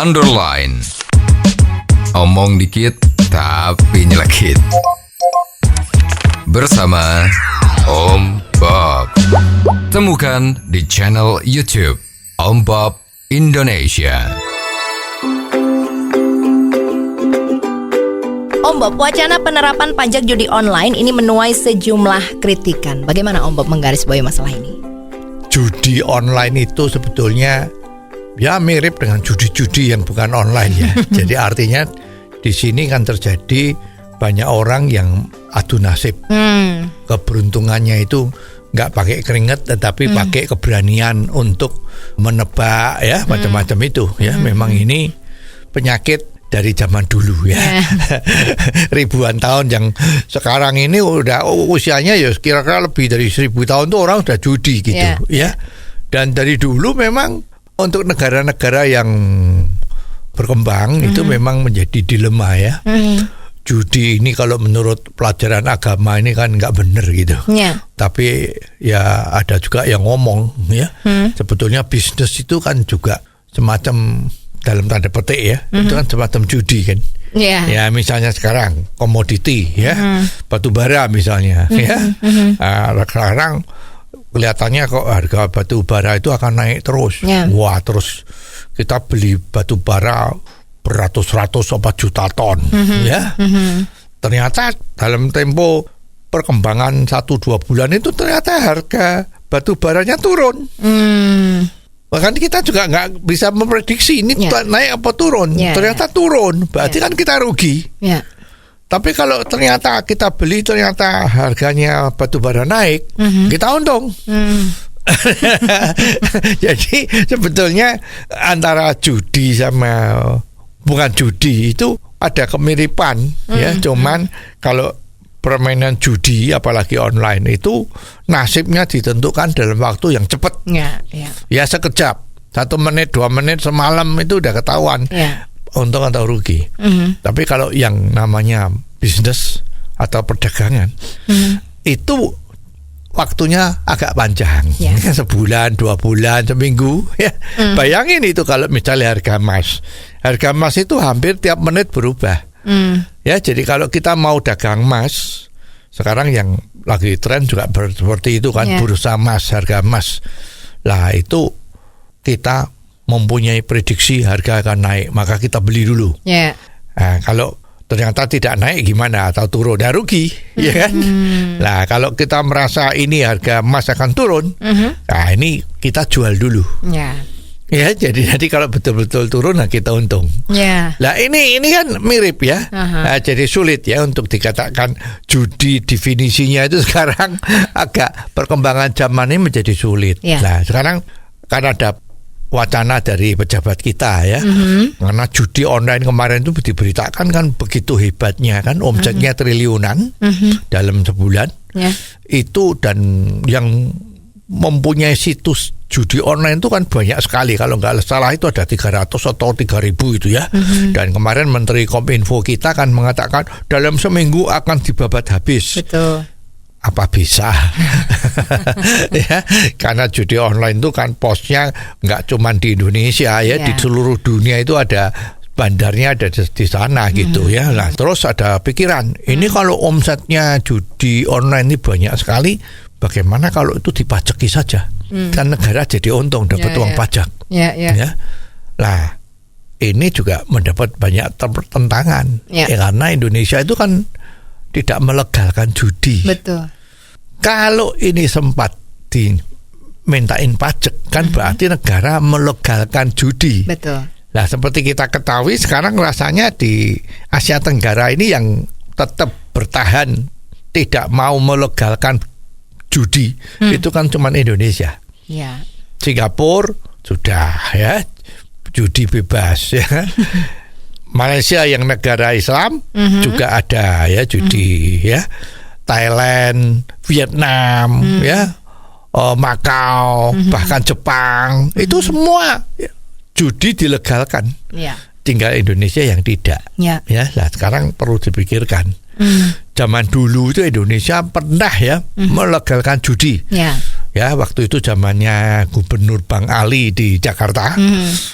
underline. Omong dikit tapi nyelekit. Bersama Om Bob. Temukan di channel YouTube Om Bob Indonesia. Om Bob, wacana penerapan pajak judi online ini menuai sejumlah kritikan. Bagaimana Om Bob menggarisbawahi masalah ini? Judi online itu sebetulnya ya mirip dengan judi-judi yang bukan online ya. Jadi artinya di sini kan terjadi banyak orang yang adu nasib. Keberuntungannya itu nggak pakai keringat tetapi pakai keberanian untuk menebak ya macam-macam itu ya. Memang ini penyakit dari zaman dulu ya. Ribuan tahun yang sekarang ini udah usianya ya kira-kira lebih dari 1000 tahun tuh orang udah judi gitu ya. Dan dari dulu memang untuk negara-negara yang berkembang itu memang menjadi dilema ya. Judi ini kalau menurut pelajaran agama ini kan nggak benar gitu. Tapi ya ada juga yang ngomong ya. Sebetulnya bisnis itu kan juga semacam dalam tanda petik ya, itu kan semacam judi kan. Ya misalnya sekarang komoditi ya, batu bara misalnya ya. Sekarang kelihatannya kok harga batu bara itu akan naik terus. Wah, terus kita beli batu bara beratus-ratus apa juta ton ya. Ternyata dalam tempo perkembangan 1-2 bulan itu ternyata harga batu baranya turun. Bahkan kita juga nggak bisa memprediksi ini naik apa turun. Ternyata turun, berarti kan kita rugi. Tapi kalau ternyata kita beli ternyata harganya batu bara naik, kita untung. Jadi sebetulnya antara judi sama bukan judi itu ada kemiripan ya. Cuman kalau permainan judi apalagi online itu nasibnya ditentukan dalam waktu yang cepat. Ya sekejap, 1 menit 2 menit semalam itu udah ketahuan untung atau rugi. Tapi kalau yang namanya bisnis atau perdagangan itu waktunya agak panjang. Sebulan 2 bulan seminggu ya. Bayangin itu kalau misalnya harga emas itu hampir tiap menit berubah. Ya, jadi kalau kita mau dagang emas, sekarang yang lagi tren juga seperti itu kan, bursa emas, harga emas. Lah itu kita mempunyai prediksi harga akan naik, maka kita beli dulu. Nah, kalau ternyata tidak naik gimana atau turun, ya rugi, ya kan? Nah, kalau kita merasa ini harga emas akan turun, nah ini kita jual dulu. Ya, jadi kalau betul-betul turun, nah kita untung. Nah ini kan mirip ya. Nah, jadi sulit ya untuk dikatakan judi definisinya itu sekarang agak perkembangan zaman ini menjadi sulit. Nah sekarang kan ada wacana dari pejabat kita ya. Karena judi online kemarin itu diberitakan kan begitu hebatnya kan, omsetnya triliunan dalam sebulan. Itu dan yang mempunyai situs judi online itu kan banyak sekali, kalau nggak salah itu ada 300 atau 3.000 itu ya. Dan kemarin Menteri Kominfo kita kan mengatakan dalam seminggu akan dibabat habis. Betul. Apa bisa? Ya, karena judi online itu kan posnya nggak cuma di Indonesia ya, di seluruh dunia itu ada bandarnya ada di sana gitu ya. Nah, terus ada pikiran, ini kalau omsetnya judi online ini banyak sekali, bagaimana kalau itu dipajaki saja? Kan negara jadi untung dapat uang pajak. Ya. Nah, ini juga mendapat banyak pertentangan. Karena Indonesia itu kan tidak melegalkan judi. Betul. Kalau ini sempat dimintain pajak kan berarti negara melegalkan judi. Betul. Nah, seperti kita ketahui sekarang rasanya di Asia Tenggara ini yang tetap bertahan tidak mau melegalkan judi itu kan cuma Indonesia. Singapura sudah ya judi bebas ya. Malaysia yang negara Islam juga ada ya judi ya. Thailand, Vietnam ya, Makau, bahkan Jepang itu semua judi dilegalkan. Tinggal Indonesia yang tidak. Ya, nah sekarang perlu dipikirkan. Zaman dulu itu Indonesia pernah ya melegalkan judi. Ya, waktu itu zamannya Gubernur Bang Ali di Jakarta,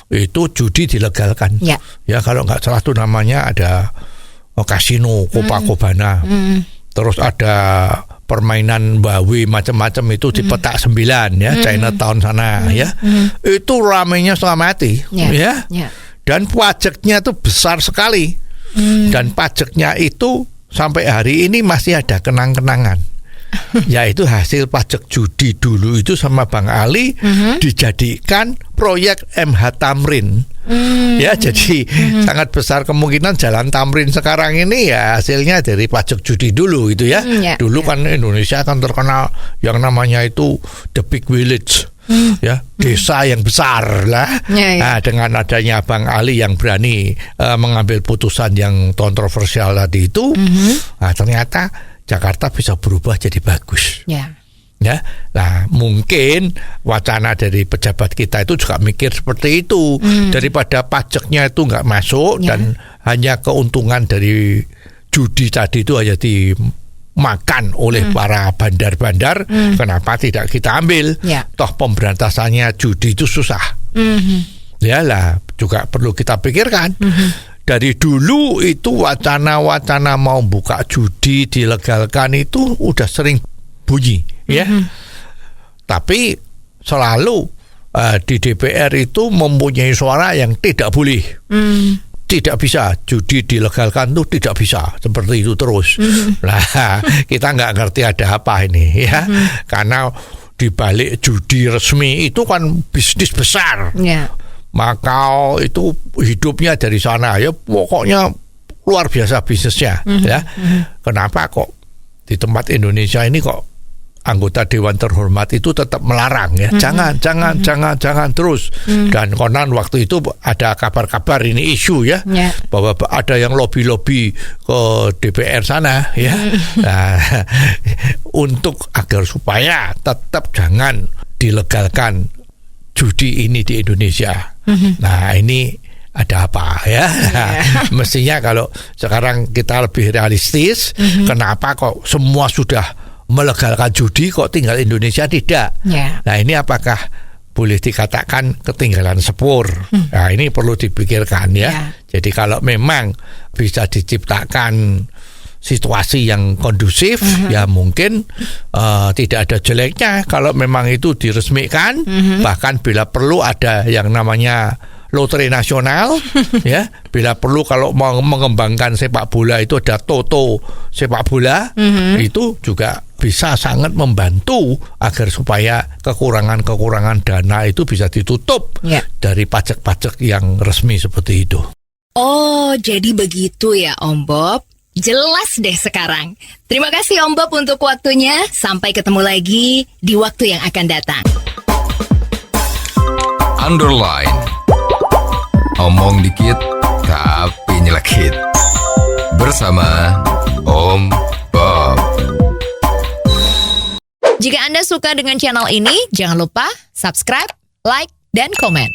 itu judi dilegalkan. Ya. Ya, kalau nggak salah tuh namanya ada kasino Copacabana. Terus ada permainan Bawi macam-macam itu di petak 9 ya, Chinatown sana ya. Itu ramainya setengah mati ya. Dan pajaknya tuh besar sekali. Dan pajaknya itu sampai hari ini masih ada kenang-kenangan. Yaitu hasil pajak judi dulu itu sama Bang Ali dijadikan proyek MH Tamrin. Ya, jadi sangat besar kemungkinan Jalan Tamrin sekarang ini ya hasilnya dari pajak judi dulu itu ya. Dulu kan Indonesia kan terkenal yang namanya itu the big village. Ya, desa yang besar lah. Nah, dengan adanya Bang Ali yang berani mengambil putusan yang kontroversial tadi itu, nah, ternyata Jakarta bisa berubah jadi bagus. Ya, nah mungkin wacana dari pejabat kita itu juga mikir seperti itu. Daripada pajaknya itu nggak masuk dan hanya keuntungan dari judi tadi itu hanya dimakan oleh para bandar-bandar, kenapa tidak kita ambil? Toh pemberantasannya judi itu susah. Ya lah, juga perlu kita pikirkan. Dari dulu itu wacana-wacana mau buka judi dilegalkan itu udah sering bunyi ya. Tapi selalu di DPR itu mempunyai suara yang tidak boleh. Tidak bisa judi dilegalkan tuh, tidak bisa seperti itu terus. Nah, kita nggak ngerti ada apa ini ya. Karena di balik judi resmi itu kan bisnis besar. Makau itu hidupnya dari sana ya, pokoknya luar biasa bisnisnya ya. Kenapa kok di tempat Indonesia ini kok anggota Dewan Terhormat itu tetap melarang ya, jangan terus. Dan konon waktu itu ada kabar-kabar ini isu ya, bahwa ada yang lobby ke DPR sana ya. Nah, untuk agar supaya tetap jangan dilegalkan judi ini di Indonesia. Nah, ini ada apa ya? Mestinya kalau sekarang kita lebih realistis, kenapa kok semua sudah melegalkan judi kok tinggal Indonesia tidak? Nah, ini apakah boleh dikatakan ketinggalan sepur? Nah, ini perlu dipikirkan ya. Jadi kalau memang bisa diciptakan situasi yang kondusif, ya mungkin tidak ada jeleknya kalau memang itu diresmikan. Bahkan bila perlu ada yang namanya lotre nasional, ya. Bila perlu kalau mau mengembangkan sepak bola itu ada toto sepak bola, itu juga bisa sangat membantu agar supaya kekurangan dana itu bisa ditutup dari pajak-pajak yang resmi seperti itu. Oh, jadi begitu ya Om Bob. Jelas deh sekarang. Terima kasih Om Bob untuk waktunya. Sampai ketemu lagi di waktu yang akan datang. Underline. Omong dikit tapi nyelekit. Bersama Om Bob. Jika Anda suka dengan channel ini, jangan lupa subscribe, like, dan komen.